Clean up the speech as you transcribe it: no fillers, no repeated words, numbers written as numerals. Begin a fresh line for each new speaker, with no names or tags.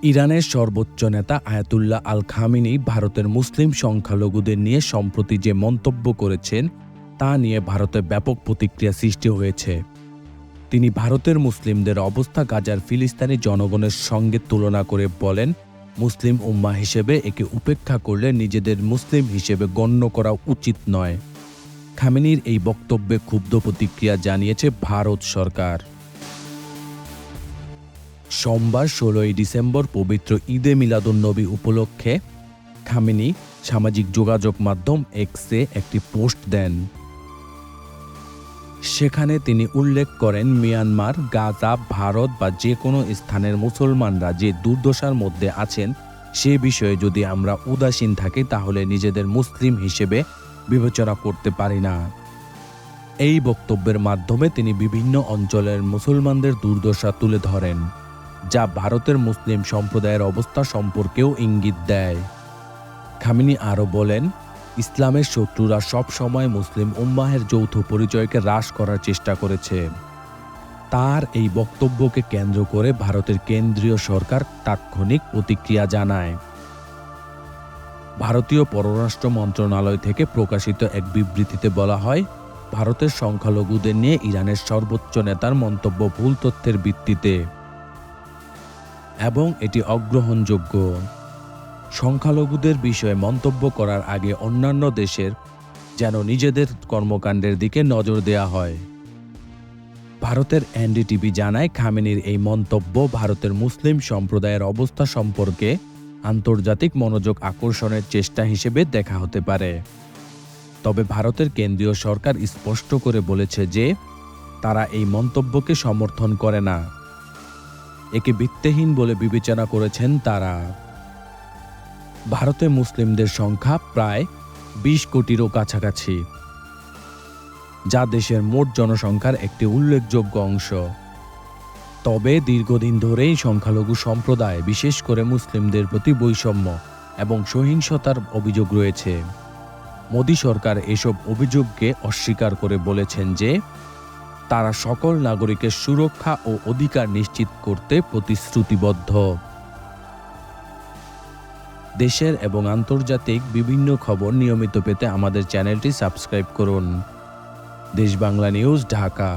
ইরানের সর্বোচ্চ নেতা আয়াতুল্লাহ আল খামেনি ভারতের মুসলিম সংখ্যালঘুদের নিয়ে সম্প্রতি যে মন্তব্য করেছেন তা নিয়ে ভারতে ব্যাপক প্রতিক্রিয়া সৃষ্টি হয়েছে। তিনি ভারতের মুসলিমদের অবস্থা গাজার ফিলিস্তিনি জনগণের সঙ্গে তুলনা করে বলেন, মুসলিম উম্মাহ হিসেবে একে উপেক্ষা করলে নিজেদের মুসলিম হিসেবে গণ্য করা উচিত নয়। খামেনির এই বক্তব্যে ক্ষুব্ধ প্রতিক্রিয়া জানিয়েছে ভারত সরকার। সোমবার 16ই ডিসেম্বর পবিত্র ঈদে মিলাদুন্নবী উপলক্ষে খামেনি সামাজিক যোগাযোগ মাধ্যম এক্সে একটি পোস্ট দেন। সেখানে তিনি উল্লেখ করেন, মিয়ানমার, গাজা, ভারত বা যে কোনো স্থানের মুসলমানরা যে দুর্দশার মধ্যে আছেন সে বিষয়ে যদি আমরা উদাসীন থাকি তাহলে নিজেদের মুসলিম হিসেবে বিবেচনা করতে পারি না। এই বক্তব্যের মাধ্যমে তিনি বিভিন্ন অঞ্চলের মুসলমানদের দুর্দশা তুলে ধরেন, যা ভারতের মুসলিম সম্প্রদায়ের অবস্থা সম্পর্কেও ইঙ্গিত দেয়। খামেনি আরও বলেন, ইসলামের শত্রুরা সব সময় মুসলিম উম্মাহের যৌথ পরিচয়কে হ্রাস করার চেষ্টা করেছে। তার এই বক্তব্যকে কেন্দ্র করে ভারতের কেন্দ্রীয় সরকার তাৎক্ষণিক প্রতিক্রিয়া জানায়। ভারতীয় পররাষ্ট্র মন্ত্রণালয় থেকে প্রকাশিত এক বিবৃতিতে বলা হয়, ভারতের সংখ্যালঘুদের নিয়ে ইরানের সর্বোচ্চ নেতার মন্তব্য ভুল তথ্যের ভিত্তিতে এবং এটি অগ্রহণযোগ্য। সংখ্যালঘুদের বিষয়ে মন্তব্য করার আগে অন্যান্য দেশের যেন নিজেদের কর্মকাণ্ডের দিকে নজর দেওয়া হয়। ভারতের এনডিটিভি জানায়, খামেনির এই মন্তব্য ভারতের মুসলিম সম্প্রদায়ের অবস্থা সম্পর্কে আন্তর্জাতিক মনোযোগ আকর্ষণের চেষ্টা হিসেবে দেখা হতে পারে। তবে ভারতের কেন্দ্রীয় সরকার স্পষ্ট করে বলেছে যে তারা এই মন্তব্যকে সমর্থন করে না। একে ভিত্তিহীন বলে বিবেচনা করেছেন তারা। ভারতে মুসলিমদের সংখ্যা প্রায় 20 কোটিরও কাছাকাছি, যা দেশের মোট জনসংখ্যার একটি উল্লেখযোগ্য অংশ। তবে দীর্ঘদিন ধরেই সংখ্যালঘু সম্প্রদায়, বিশেষ করে মুসলিমদের প্রতি বৈষম্য এবং সহিংসতার অভিযোগ রয়েছে। মোদী সরকার এসব অভিযোগকে অস্বীকার করে বলেছেন যে তারা সকল নাগরিকের সুরক্ষা ও অধিকার নিশ্চিত করতে প্রতিশ্রুতিবদ্ধ। দেশের এবং আন্তর্জাতিক বিভিন্ন খবর নিয়মিত পেতে আমাদের চ্যানেলটি সাবস্ক্রাইব করুন। দেশ বাংলা নিউজ, ঢাকা।